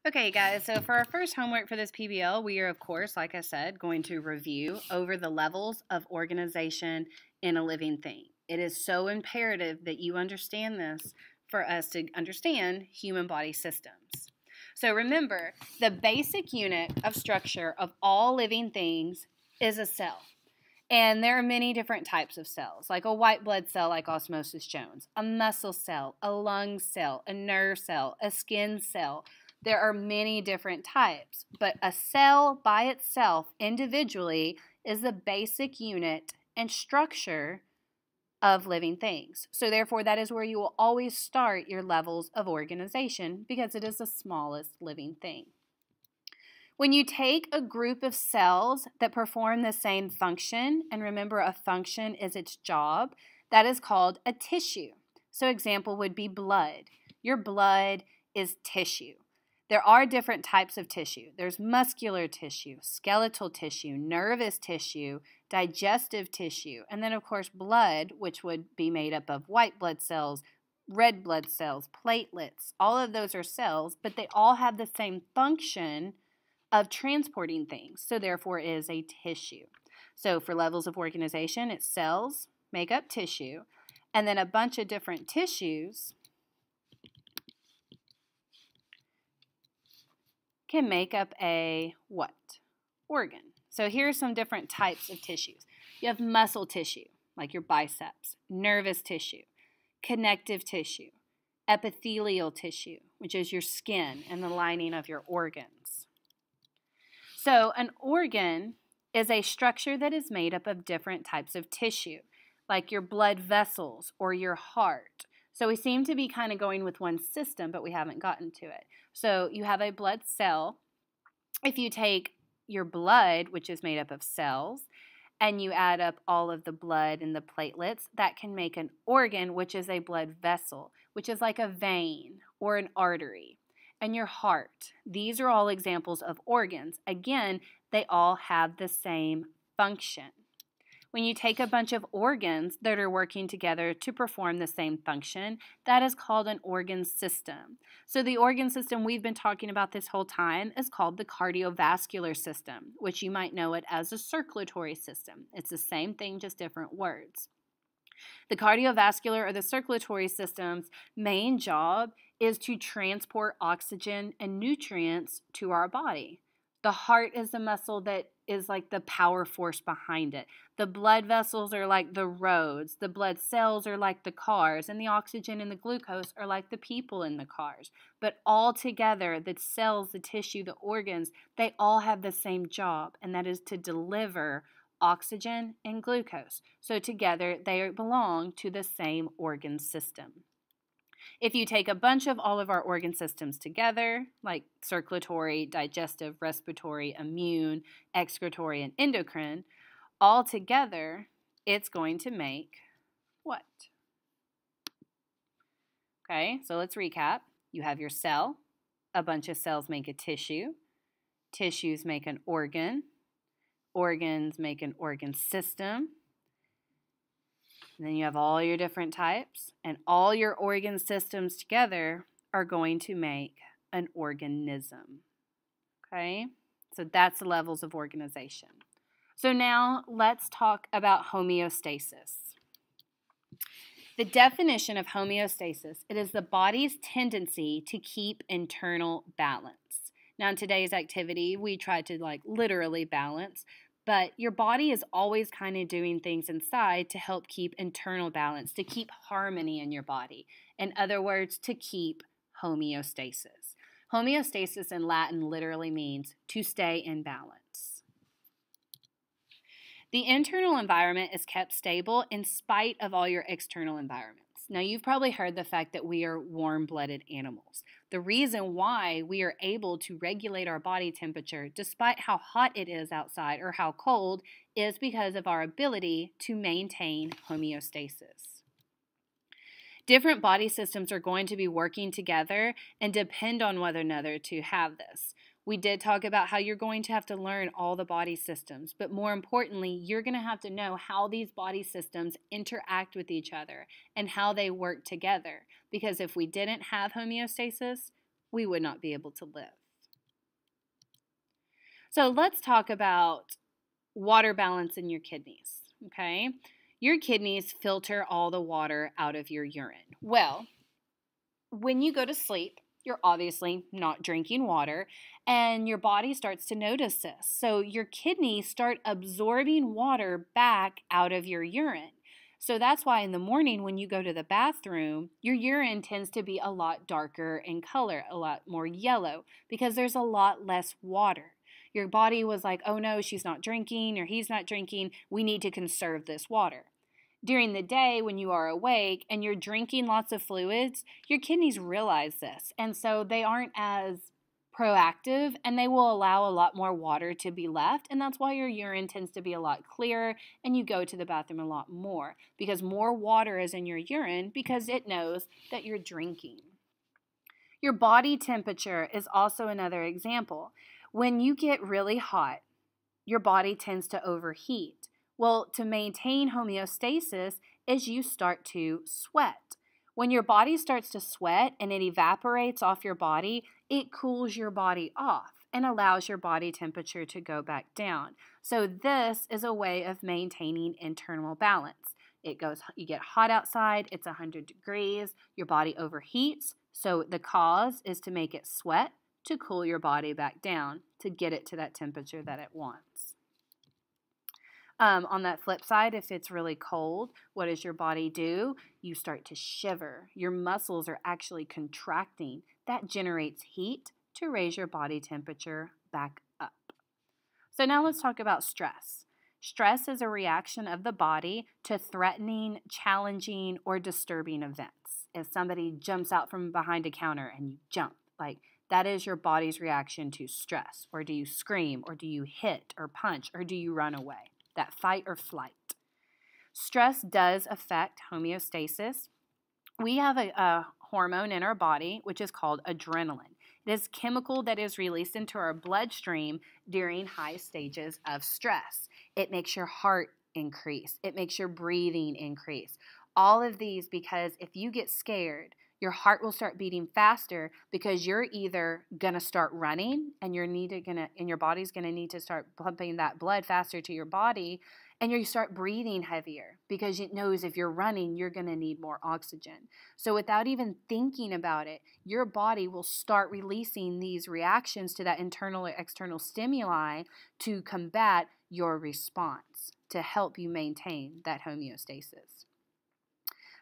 Okay, guys, so for our first homework for this PBL, we are, of course, like I said, going to review over the levels of organization in a living thing. It is so imperative that you understand this for us to understand human body systems. So remember, the basic unit of structure of all living things is a cell. And there are many different types of cells, like a white blood cell like Osmosis Jones, a muscle cell, a lung cell, a nerve cell, a skin cell. There are many different types, but a cell by itself individually is the basic unit and structure of living things. So therefore, that is where you will always start your levels of organization because it is the smallest living thing. When you take a group of cells that perform the same function, and remember a function is its job, that is called a tissue. So example would be blood. Your blood is tissue. There are different types of tissue. There's muscular tissue, skeletal tissue, nervous tissue, digestive tissue, and then of course blood, which would be made up of white blood cells, red blood cells, platelets. All of those are cells, but they all have the same function of transporting things, so therefore it is a tissue. So for levels of organization, it's cells make up tissue, and then a bunch of different tissues can make up a what? Organ. So here are some different types of tissues. You have muscle tissue, like your biceps, nervous tissue, connective tissue, epithelial tissue, which is your skin and the lining of your organs. So an organ is a structure that is made up of different types of tissue, like your blood vessels or your heart. So we seem to be kind of going with one system, but we haven't gotten to it. So you have a blood cell. If you take your blood, which is made up of cells, and you add up all of the blood and the platelets, that can make an organ, which is a blood vessel, which is like a vein or an artery. And your heart. These are all examples of organs. Again, they all have the same function. When you take a bunch of organs that are working together to perform the same function, that is called an organ system. So the organ system we've been talking about this whole time is called the cardiovascular system, which you might know it as a circulatory system. It's the same thing, just different words. The cardiovascular or the circulatory system's main job is to transport oxygen and nutrients to our body. The heart is the muscle that is like the power force behind it. The blood vessels are like the roads. The blood cells are like the cars. And the oxygen and the glucose are like the people in the cars. But all together, the cells, the tissue, the organs, they all have the same job, and that is to deliver oxygen and glucose. So together, they belong to the same organ system. If you take a bunch of all of our organ systems together, like circulatory, digestive, respiratory, immune, excretory, and endocrine, all together, it's going to make what? Okay, so let's recap. You have your cell. A bunch of cells make a tissue. Tissues make an organ. Organs make an organ system. And then you have all your different types, and all your organ systems together are going to make an organism. Okay? So that's the levels of organization. So now let's talk about homeostasis. The definition of homeostasis, it is the body's tendency to keep internal balance. Now in today's activity, we try to literally balance, but your body is always kind of doing things inside to help keep internal balance, to keep harmony in your body. In other words, to keep homeostasis. Homeostasis in Latin literally means to stay in balance. The internal environment is kept stable in spite of all your external environments. Now, you've probably heard the fact that we are warm-blooded animals. The reason why we are able to regulate our body temperature despite how hot it is outside or how cold is because of our ability to maintain homeostasis. Different body systems are going to be working together and depend on one another to have this. We did talk about how you're going to have to learn all the body systems, but more importantly, you're going to have to know how these body systems interact with each other and how they work together. Because if we didn't have homeostasis, we would not be able to live. So let's talk about water balance in your kidneys, okay? Your kidneys filter all the water out of your urine. Well, when you go to sleep, you're obviously not drinking water, and your body starts to notice this. So your kidneys start absorbing water back out of your urine. So that's why in the morning when you go to the bathroom, your urine tends to be a lot darker in color, a lot more yellow, because there's a lot less water. Your body was like, oh no, she's not drinking or he's not drinking. We need to conserve this water. During the day, when you are awake and you're drinking lots of fluids, your kidneys realize this. And so they aren't as proactive and they will allow a lot more water to be left. And that's why your urine tends to be a lot clearer and you go to the bathroom a lot more because more water is in your urine because it knows that you're drinking. Your body temperature is also another example. When you get really hot, your body tends to overheat. Well, to maintain homeostasis is you start to sweat. When your body starts to sweat and it evaporates off your body, it cools your body off and allows your body temperature to go back down. So this is a way of maintaining internal balance. You get hot outside, it's 100 degrees, your body overheats. So the cause is to make it sweat to cool your body back down to get it to that temperature that it wants. On that flip side, if it's really cold, what does your body do? You start to shiver. Your muscles are actually contracting. That generates heat to raise your body temperature back up. So now let's talk about stress. Stress is a reaction of the body to threatening, challenging, or disturbing events. If somebody jumps out from behind a counter and you jump, that is your body's reaction to stress. Or do you scream, or do you hit or punch, or do you run away? That fight or flight. Stress does affect homeostasis. We have a hormone in our body which is called adrenaline. It is chemical that is released into our bloodstream during high stages of stress. It makes your heart increase. It makes your breathing increase. All of these because if you get scared, your heart will start beating faster because you're either going to start running and your body's going to need to start pumping that blood faster to your body, and you start breathing heavier because it knows if you're running, you're going to need more oxygen. So without even thinking about it, your body will start releasing these reactions to that internal or external stimuli to combat your response to help you maintain that homeostasis.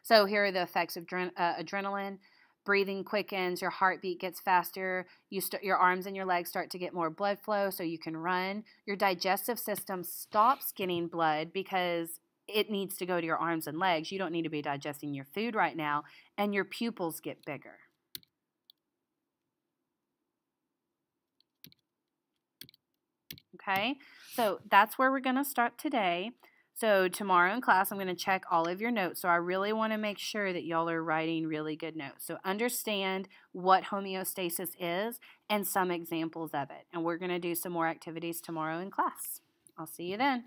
So here are the effects of adrenaline. Breathing quickens, your heartbeat gets faster, your arms and your legs start to get more blood flow so you can run. Your digestive system stops getting blood because it needs to go to your arms and legs. You don't need to be digesting your food right now, and your pupils get bigger. Okay, so that's where we're going to start today. So tomorrow in class, I'm going to check all of your notes. So I really want to make sure that y'all are writing really good notes. So understand what homeostasis is and some examples of it. And we're going to do some more activities tomorrow in class. I'll see you then.